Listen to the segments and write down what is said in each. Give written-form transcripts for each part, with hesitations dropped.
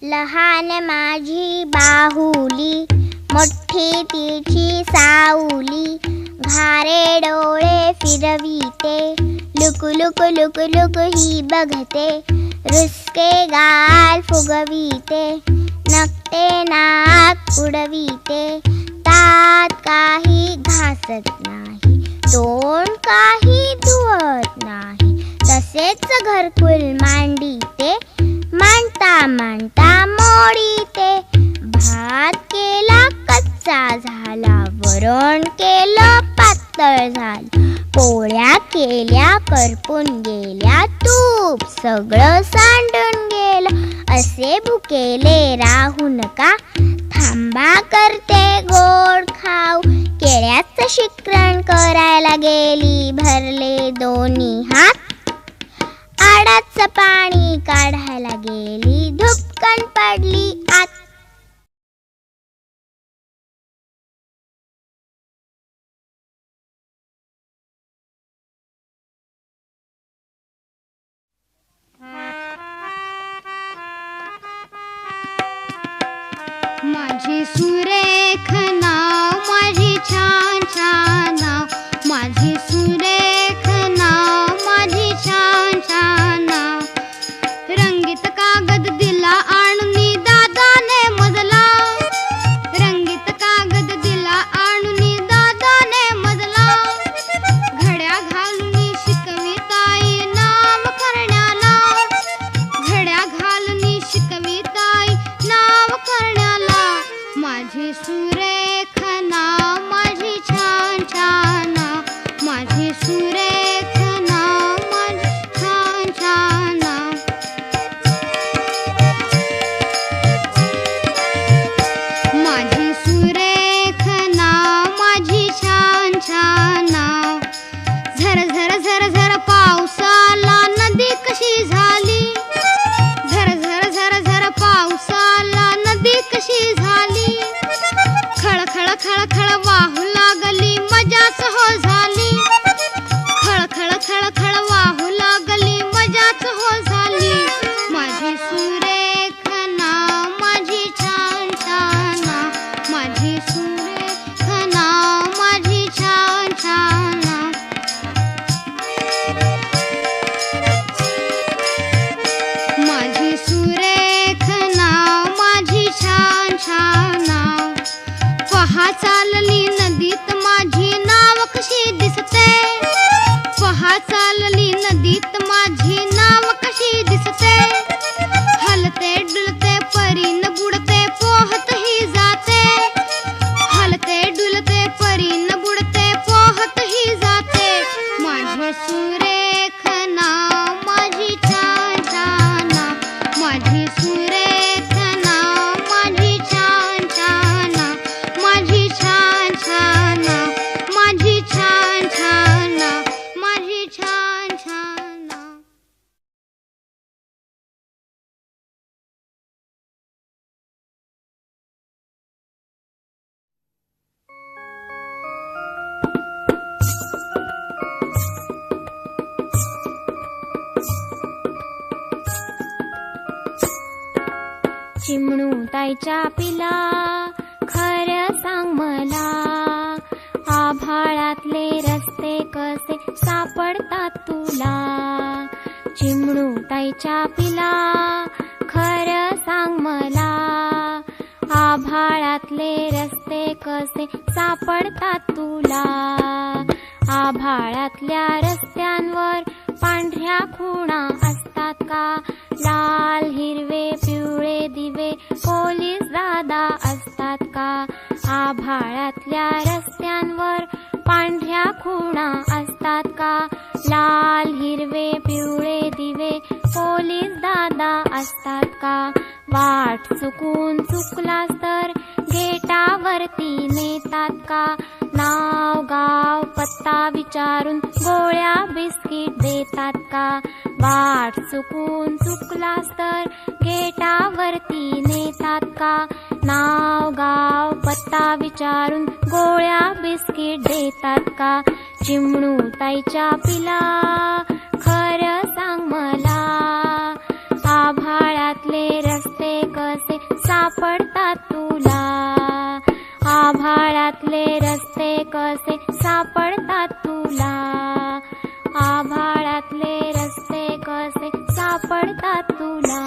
लहान माझी बाहुली, मोठी तिची सावली, घारे डोळे फिरविते, लुक लुक लुक लुक ही बघते, रुसके गाल फुगविते, नकटे नाक उडविते, तात काही घासत नाही, तोंड काही धुवत नाही, तसेच घरकुल मांडिते, मांडता मांडता मोडीते, भात केला कच्चा झाला, वरण केलं पातळ झालं, पोळ्या केल्या करपून गेल्या, तूप सगळं सांडून गेलं, असे भुकेले राहू नका, थांबा करते गोड खाऊ, केळ्याचं शिकरण करायला गेली, भरले दोन्ही हात, आडाचं पाणी काढायला गेली, धुपकन पडली आत. माझी सुरेख नाव, माझी छान छान नाव, माझी सुरेख नाव, माझी छान छान नाव, रंगीत कागद दिला आणूनी दादाने मजला, रंगीत कागद दिला आणूनी दादाने मजला, घड्या घालूनी शिकविताई नाव करण्याला, घड्या घालूनी शिकविताई नाव करण्याला, माझी सुरेख नाव, माझी छान छान नाव, माझी सुरेख नाव, माझी छान छान नाव, माझी सुरेख नाव, माझी छान छान नाव, झर झर झर झर पाऊस आला, नदी कशी झाली, झर झर झर झर पाऊस आला, नदी कशी झाली, खळ खळ खळ खळ वाहू लागली, मजाच हो झाली, खळ खळ खळ खळ वाहू लागली, मजाच हो झाली, माझी सुरेख नाव, माझी छान छान नाव, माझी सुरेख नाव, माझी छान छान नाव, माझी सुरेख नाव, माझी छान छान नाव, पहा चालली नदीत माझी नाव कशी दिसते, पहा चालली नदीत माझी नाव कशी दिसते, हलते डुलते परीन बुडते पोहत ही जाते, हलते डुलते परीन बुडते पोहत ही जाते, माझी सुरेख नाव, माझी छान छान नाव, माझी सुरेख नाव, माझी छान छान नाव, माझी छान छान नाव, माझी छान छान नाव, माझी छान छान नाव. चिमणू ताईच्या पिला, खरं सांग मला, आभाळातले रस्ते कसे सापडतात तुला, चिमणू ताईच्या पिला, खरं सांग मला, आभाळातले रस्ते कसे सापडतात तुला, आभाळातल्या रस्त्यांवर पांढऱ्या खुणा असतात का, लाल हिरवे पिवळे दिवे पोलीस दादा असतात का, आभाळातल्या रस्त्यांवर पांढऱ्या खुणा असतात का, लाल हिरवे पिवळे दिवे पोलीस दादा असतात का, वाट चुकून चुकलास तर गेटावरती नेतात का, नाव गाव पत्ता विचारून गोळ्या बिस्किट देतात का, वाट चुकून चुकलास तर गेटावरती नेतात का, नाव गाव पत्ता विचारून गोळ्या बिस्किट देतात का, चिमणू ताईच्या पिला, खरं सांग मला, आभाळातले रस्ते कसे सापडतात तुला. आभाळातले रस्ते कसे सापडतात तुला. आभाळातले रस्ते कसे सापडतात तुला.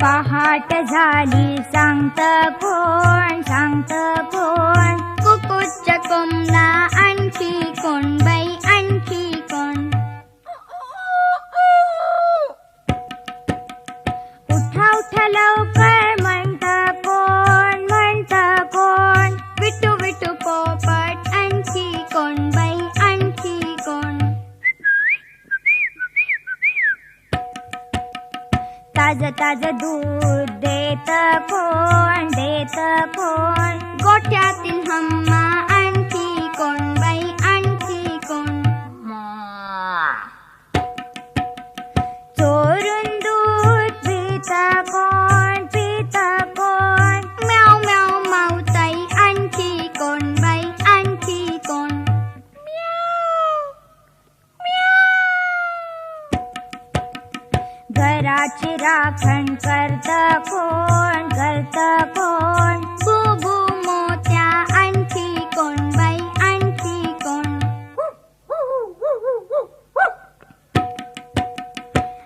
पहाट झाली सांगत कोण, सांगत कोण. कुकुटच्या कोंबला आणखी कोण बाई, आणखी कोण. उठा उठा लवकर म्हणत कोण, म्हणत कोण. विटू विटू पोपट आणखी कोण बाई, आणखी कोण. ताज ताज दूध देत कोण, देत कोण. गोठ्यातील हम्मा आणखी कोण बाई, आणखी कोण. चोरून दूध पित कोण, पित कोण. म्याव म्याव मावताई आणखी कोण बाई, आणखी कोण. घराची राखण करत कोण, करत कोण. बुबू मोत्या आणखी कोण बाई, आणखी कोण.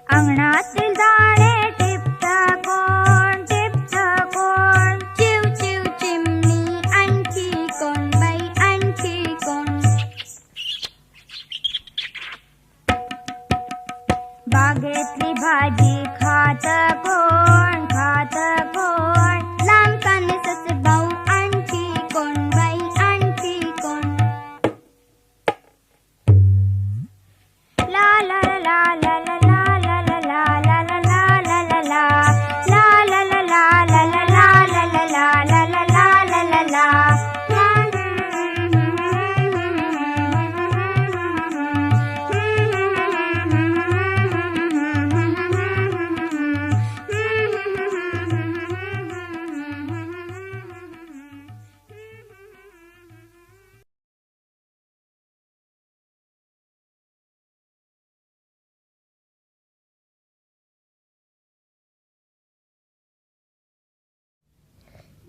अंगणातील दाणे टिपत कोण, टिपत कोण. चिव चिव चिमणी आणखी कोण बाई, आणखी कोण. बागेतली भाजी खात कोण, खात कोण. लांब काने ससे भाऊ आणखी कोण बाई, आणखी कोण. ला ला ला ला ला ला ला ला ला ला ला ला ला ला ला. ला ला ला ला ला ला ला ला ला ला ला ला ला ला ला ला.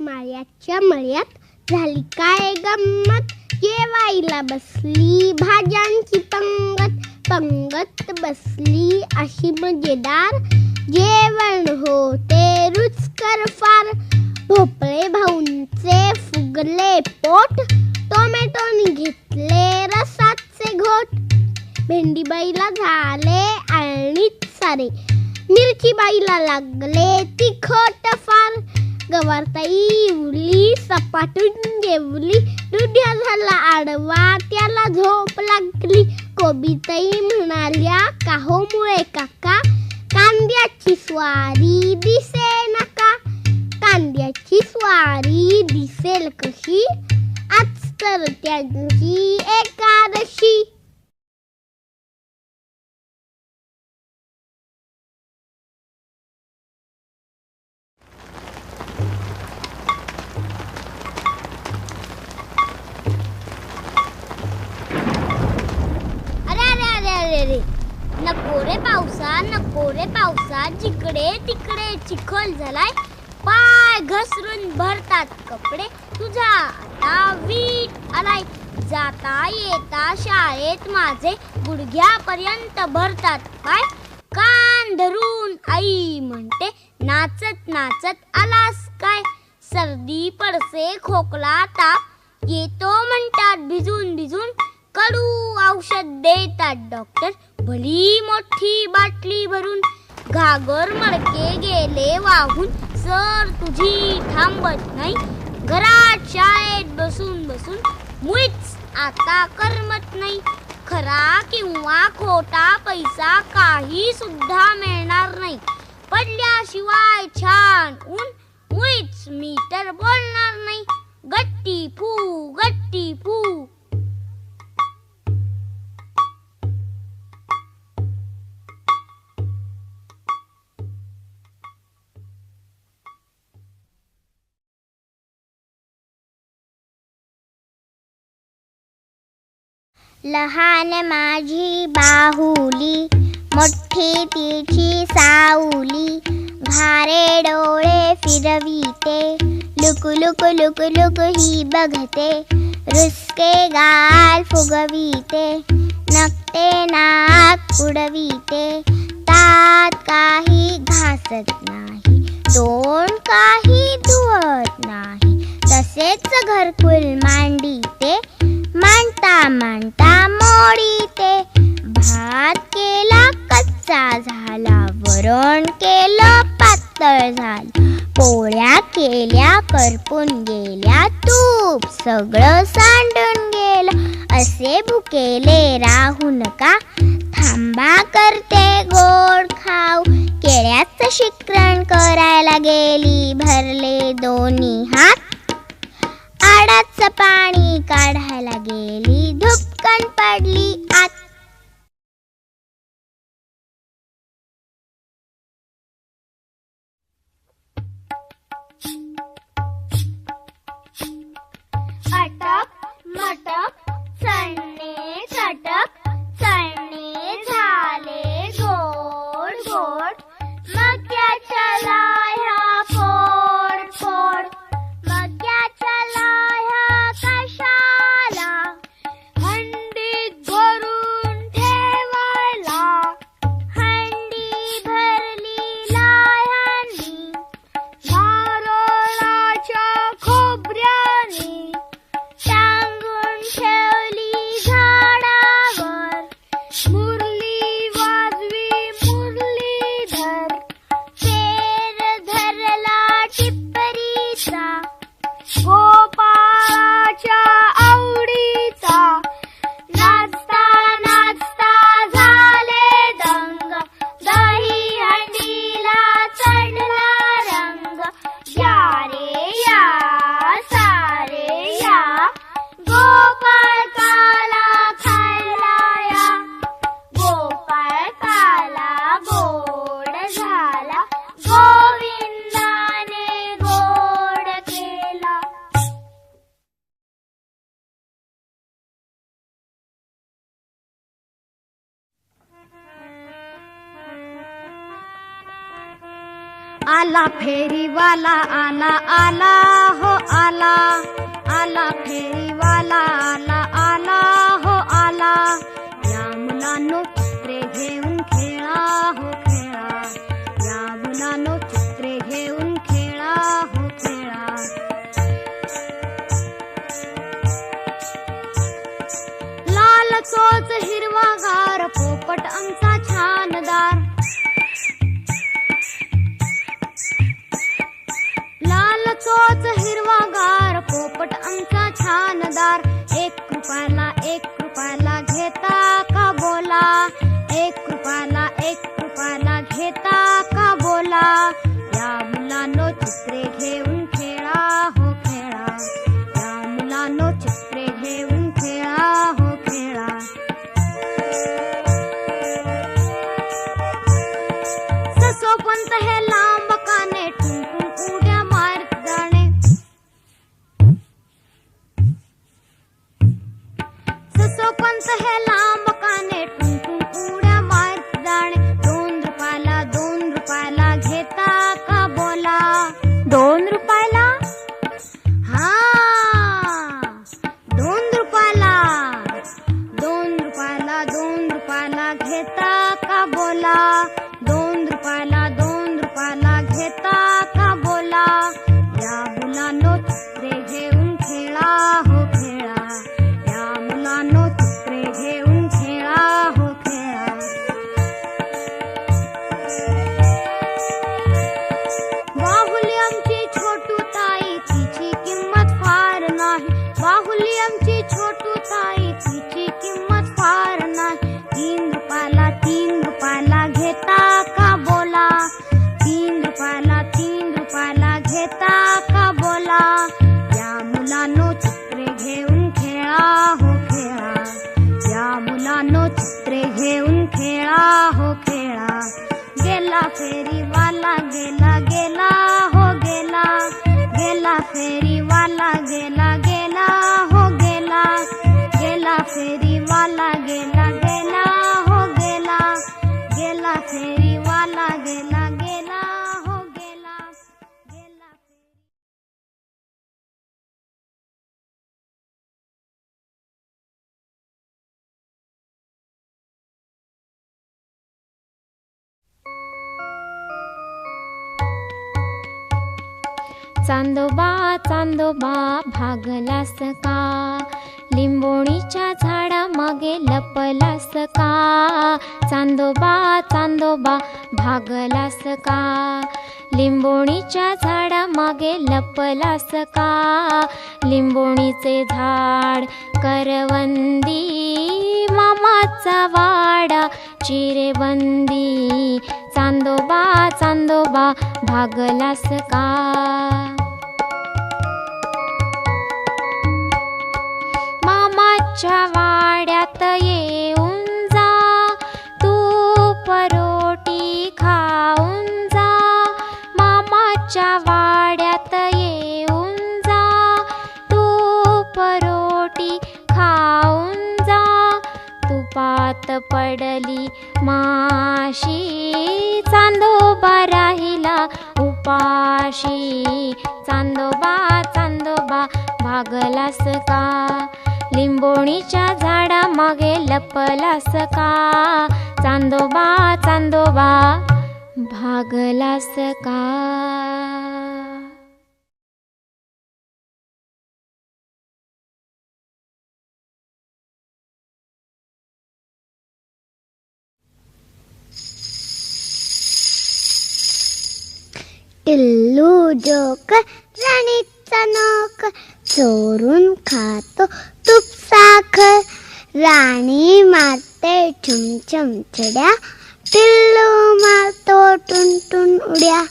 माळ्याच्या मळ्यात झाली काय गंमत. जेवायला बसली भाज्यांची पंगत, पंगत बसली अशी मजेदार. जेवण होते रुचकर फार. भोपळे भाऊंचे फुगले पोट, टोमॅटोनी घेतले रसाचे घोट. भेंडीबाईला झाले आळणीत सारे, मिरचीबाईला लागले तिखट फार. गवारताई इवली सपाटून जेवली, दुध्या झाला आडवा त्याला झोप लागली. कोबीताई म्हणाल्या काहोमुळे काका, कांद्याची स्वारी दिसे नका. कांद्याची स्वारी दिसेल कशी, आज तर त्यांची एकादशी. नको रे पावसा, नको रे पावसा. जिकडे तिकडे चिखल झालाय, पाय घसरून भरतात कपडे. तुझा आता वीट आलाय, जाता येता शाळेत माझे गुडघ्यापर्यंत भरतात पाय. कान धरून आई म्हणते नाचत नाचत आलास काय. सर्दी पडसे खोकला ताप येतो म्हणतात भिजून भिजून. कडू औषध देतात डॉक्टर भली मोठी बाटली भरून. घागर मडके गेले वाहून, सर तुझी थांबत नाही. घरात शाळेत बसून बसून मुळीच आता करमत नाही. खरा किंवा खोटा पैसा काही सुद्धा मिळणार नाही. पडल्याशिवाय छान ऊन मुळीच मी तर बोलणार नाही. गट्टी फू गट्टी फू. लहान माझी बाहुली, मोठी तिची सावली, घारे डोळे फिरविते, लुक लुक लुक लुक ही बघते, रुसके गाल फुगविते, नकटे नाक उडविते, तात काही घासत नाही, तोंड काही धुवत नाही, तसेच घरकुल मांडीते, मांडता मांडता मोडीते, भात केला कच्चा झाला, वरण केलं पातळ झालं, पोळ्या केल्या करपून गेल्या, तूप सगळं सांडून गेलं, असे भुकेले राहू नका, थांबा करते गोड खाऊ, केळ्याचं शिकरण करायला गेली, भरले दोन्ही हात, आडाचं पाणी काढायला गेली, धुपकन पडली आत. अटक मटक चढणे चटक, चढणे झाले गोड गोड, मक्याच्या लाह्या फोड फोड, मक्याच्या लाह्या कशाला, हंडीत भरून ठेवायला, हंडी भरली लाह्यांनी, नारळाच्या खोबऱ्यानी, टांगून ठेवली झाडावर, मुरली वाजवी मुरलीधर, पेर धरला टिपरीचा, गोपाळाच्या आवडीचा, नाचता नाचता झाले दंग, दही हंडीला चढला रंग, या रे या सारे या, गोपाळ काला खायला या, गोपाळ काला गोड झाला, गोविंदाने गोड केला. आला फेरीवाला आला आला हो आला, आला फेरीवाला आला आला हो आला, या मुलांनो चित्रे घेऊन खेळा हो खेळा, या मुलांनो चित्रे घेऊन खेळा हो खेळा. लाल चोच हिरवागार पोपट आमचा छानदार, लाल चोच हिरवागार पोपट आमचा छानदार, एक रुपयाला घेता का बोला, एक रुपयाला घेता का बोला, या मुलांनो चित्रे घेऊन खेळा हो खेळा, या मुलांनो चित्रे घेऊन खेळा हो खेळा. ससोपंत हे लांब काने टुंकून उड्या मारत जाणे, ससोपंत हे लांब काने टुंकून उड्या मारत जाणे, 2 रुपयाला घेता का बोला, 2 रुपयाला, हा 2 रुपयाला, 2 रुपयाला घेता का बोला, 2 रुपयाला घेता का बोला, या मुलांनो चित्रे घेऊन खेळा हो खेळा, या मुलांनो चित्रे घेऊन खेळा हो खेळा. बाहुली आमची छोटू ताई तिची किंमत फार नाही, बाहुली आमची छोटू ताई तिची किंमत फार नाही, 3 रुपयाला घेता का बोला, 3 रुपयाला घेता का बोला, या मुलांनो चित्रे घेऊन खेळा हो खेळा, या मुलांनो चित्रे घेऊन खेळा हो खेळा. गेला फेरीवाला गेला गेला हो गेला, गेला फेरीवाला गेला गेला हो गेला, गेला फेरीवाला चांदोबा चांदोबा भागलास का, लिंबोणीच्या झाडामागे लपलास का. चांदोबा चांदोबा भागलास का, लिंबोणीच्या झाडामागे लपलास का. लिंबोणीचे झाड करवंदी, मामाचा वाडा चिरेबंदी. चांदोबा चांदोबा भागलास का. मामाच्या वाड्यात येऊन जा, तू परोटी खाऊन जा. मामाच्या वाड्यात येऊन जा, तू परोटी खाऊन जा. तुपात पडली माशी, चांदोबा राहिला उपाशी. चांदोबा चांदोबा भागलास का, लिंबोणीच्या झाडामागे लपलास का. चांदोबा चांदोबा भागलास का. टिल्लू जोकर राणीचा नोकर, चोरून खातो तूप साखर. राणी मारते छुमछुम छड्या, टिल्लू मारतो टुनटुन उड्या.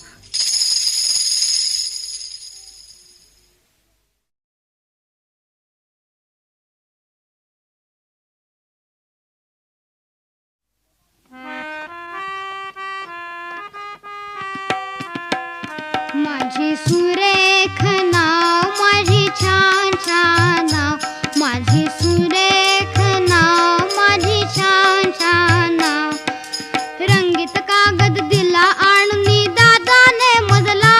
माझी सुरेख नाव, माझी छान छान नाव. माझी सुरेख नाव, माझी छान छान नाव. रंगीत कागद दिला आणूनी दादाने मजला.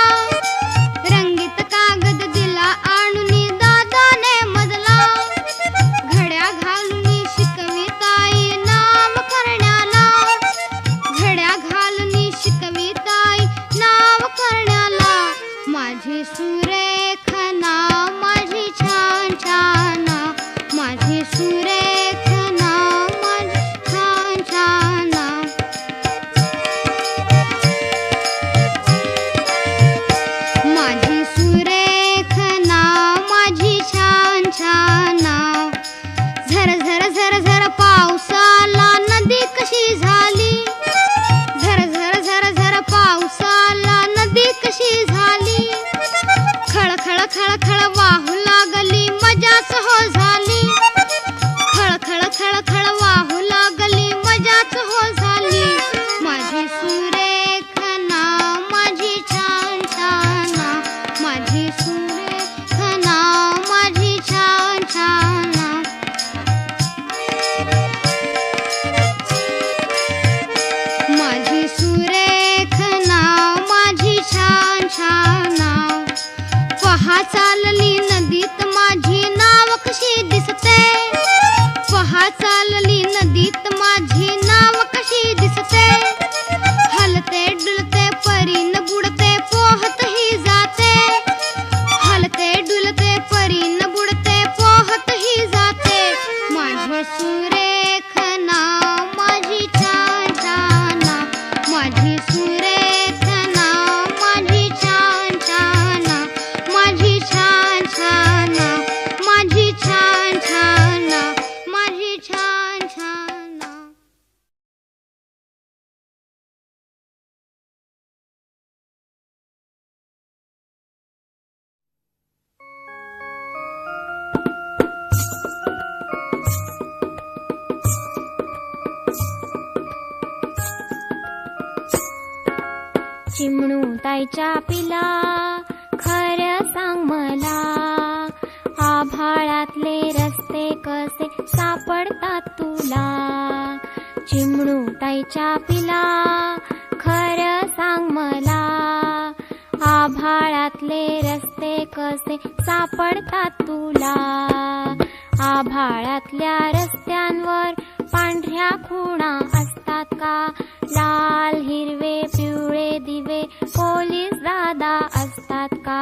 रंगीत कागद दिला आणूनी दादाने मजला. घड्या घालूनी शिकविताई नाव करण्याला. घड्या घालूनी शिकविताई नाव करण्याला. माझी सुरेख नाव, माझी छान छान नाव. माझी सुरेख नाव, माझी छान छान नाव. माझी सुरेख नाव, माझी छान छान नाव. झर झर झर झर पाऊस आला, नदी कशी झाली. झर झर झर झर पाऊस आला, नदी कशी झाली. खळ खळ खळ खळ वाहू लागली, मजाच हो झाली. खळ खळ खळ खळ वाहू लागली, मजाच हो झाली. माझी सुरेख नाव, माझी छान छान नाव. माझी सुरेख नाव, माझी छान छान नाव. माझी सुरेख नाव, माझी छान छान नाव. पहा चालली नदीत माझी नाव कशी दिसते. पहा चालली नदीत माझी नाव कशी दिसते. हलते डुलते परीन बुडते, पोहतही जाते. हलते डुलते परीन बुडते, पोहतही जाते. माझी सुरेख नाव, माझी छान छान नाव. माझी सुरेख नाव, माझी छान छान नाव. माझी छान छान नाव, माझी छान छान नाव. माझी छान छान नाव. चिमणू ताईच्या पिला, खरं सांग मला. आभाळातले रस्ते कसे सापडतात तुला. चिमणू ताईच्या पिला, खरं सांग मला. आभाळातले रस्ते कसे सापडतात तुला. आभाळातल्या रस्त्यांवर पांढऱ्या खुणा असतात का. लाल हिरवे पिवळे दिवे पोलीस दादा असतात का.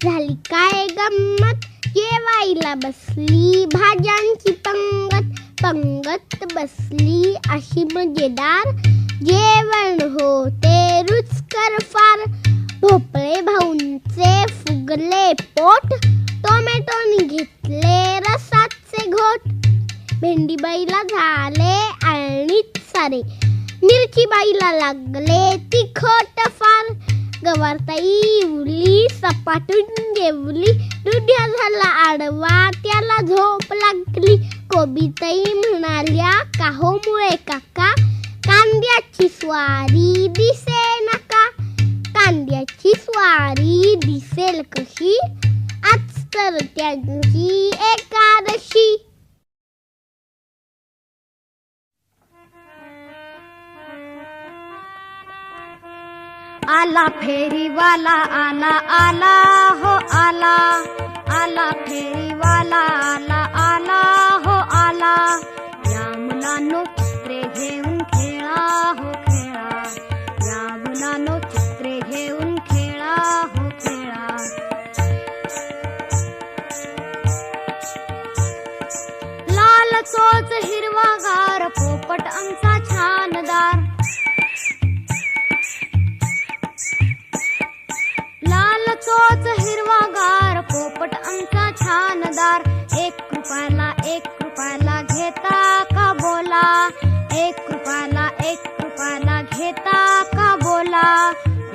झाली काय गंमत, जेवायला बसली भाज्यांची पंगत, पंगत बसली अशी मजेदार, जेवण होते रुचकर फार. भोपळे भाऊंचे फुगले पोट, टोमॅटोनी घेतले रसाचे घोट. भेंडीबाईला झाले आळणीत सारे, मिरचीबाईला लागले तिखट फार. गवारताई इवली सपाटून जेवली, दुध्या झाला आडवा त्याला झोप लागली. कोबीताई म्हणाल्या काहो मुळे काका, कांद्याची स्वारी दिसे नका. कांद्याची स्वारी दिसेल कशी, आज तर त्यांची एकादशी. आला फेरीवाला आला आला हो आला, आला फेरीवाला आला आला हो आला. या मुलांनो चित्रे घेऊन खेळा हो खेळा, या मुलांनो चित्रे घेऊन खेळा हो खेळा. लाल चोच हिरवागार पोपट आमचा छानदार, लाल चोच हिरवागार पोपट आमचा छानदार. 1 रुपयाला घेता का बोला, 1 रुपयाला घेता का बोला.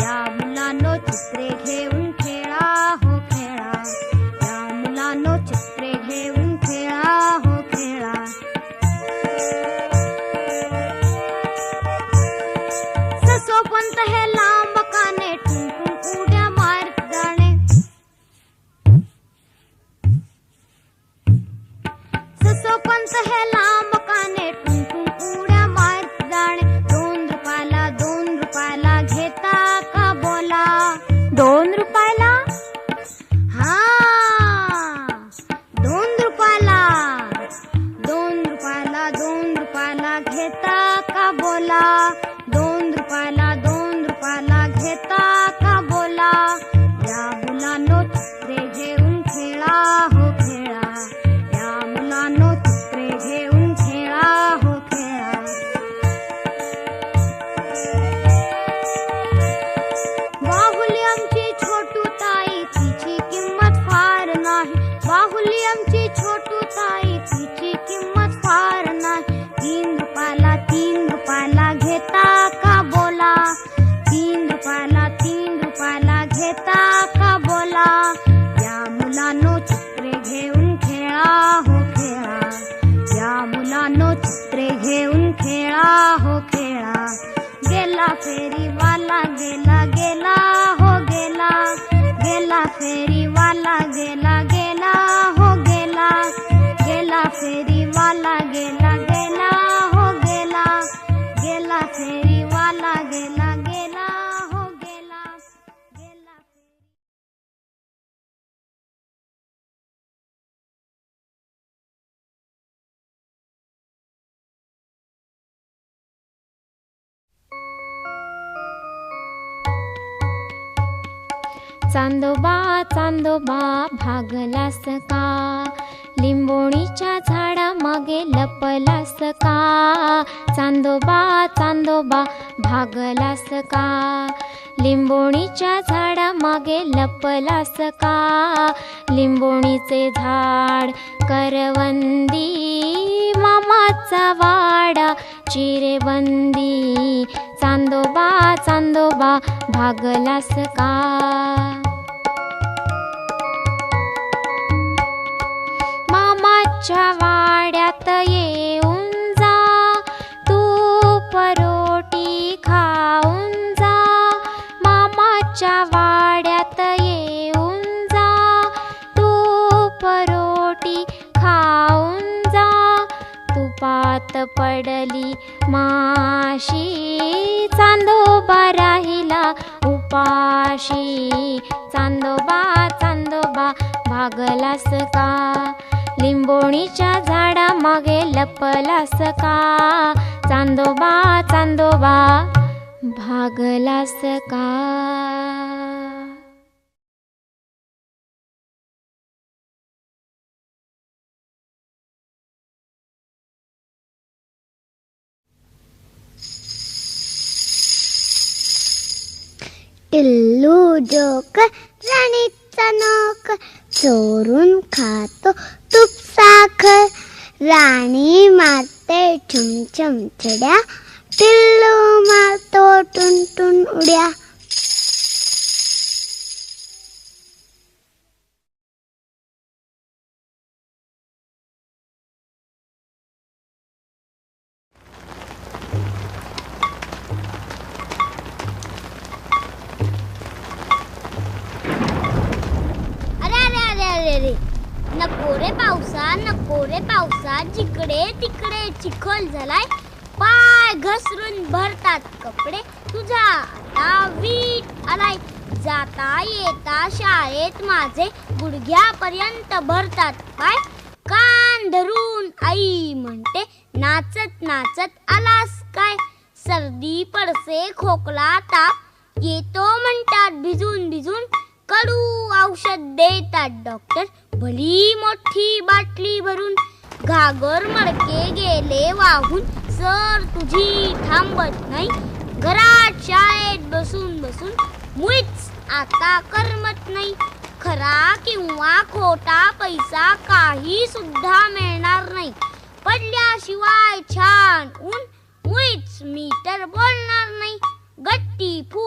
या मुलांनो चित्रे घेऊन खेळा हो खेळा, या मुलांनो चित्रे घेऊन खेळा हो खेळा. ससोपंत हे लांब काने टुंकून उड्या मारत जाणे, ससोपंत हे लांब काने टुंकून उड्या मारत जाणे. 2 रुपयाला घेता का बोला, 2 रुपयाला, हा 2 रुपयाला, 2 रुपयाला घेता का बोला, 2 रुपयाला घेता का बोला. या मुलांनो चित्रे घेऊन खेळा हो खेळा, या मुलांनो चित्रे घेऊन खेळा हो खेळा. बाहुली आमची छोटू ताई तिची किंमत फार नाही, बाहुली आमची छोटू ताई तिची किंमत फार नाही. 3 रुपयाला घेता का बोला, 3 रुपयाला घेता का बोला. या मुलांनो चित्रे घेऊन खेळा हो खेळा, या मुलांनो चित्रे घेऊन खेळा हो खेळा. गेला फेरीवाला गेला गेला हो गेला, गेला फेरीवाला गेला गेला हो गेला, गेला फेरीवाला गेला गेला हो गेला, गेला फेरीवाला गेला गेला हो गेला, गेला. चांदोबा चांदोबा भागलास का, लिंबोणीच्या झाडामागे लपलास का. चांदोबा चांदोबा भागलास का, लिंबोणीच्या झाडामागे लपलास का. लिंबोणीचे झाड करवंदी, मामाचा वाडा चिरेबंदी. चांदोबा चांदोबा भागलास का. मामाच्या वाड्यात येऊन जा, तू परोटी खाऊन जा. मामाच्या वाड्यात येऊन जा, तू परोटी खाऊन जा. तुपात पडली माशी, चांदोबा राहिला उपाशी. चांदोबा चांदोबा भागलास का, लिंबोणीच्या झाडामागे लपलास का. चांदोबा चांदोबा भागलास का. टिल्लू जोकर राणीचा नोकर चोरून खातो तूप साखर. राणी मारते छुम छुम छड्या टिल्लू मारतो टुन टुन उड्या. नको रे पावसा जिकडे तिकडे चिखल झालाय. पाय घसरून भरतात कपडे तुझा आता वीट आलाय. जाता येता शाळेत माझे गुडघ्यापर्यंत भरतात पाय. कान धरून आई म्हणते नाचत नाचत आलास काय. सर्दी पडसे खोकला ताप येतो म्हणतात भिजून भिजून. कडू औषध देतात डॉक्टर भली मोठी बाटली भरून. घागर मडके गेले वाहून सर तुझी थांबत नाही. घरात शाळेत बसून बसून मुळीच आता करमत नाही. खरा किंवा खोटा पैसा काही सुद्धा मिळणार नाही. पडल्याशिवाय छान ऊन मुळीच मी तर बोलणार नाही. गट्टी फू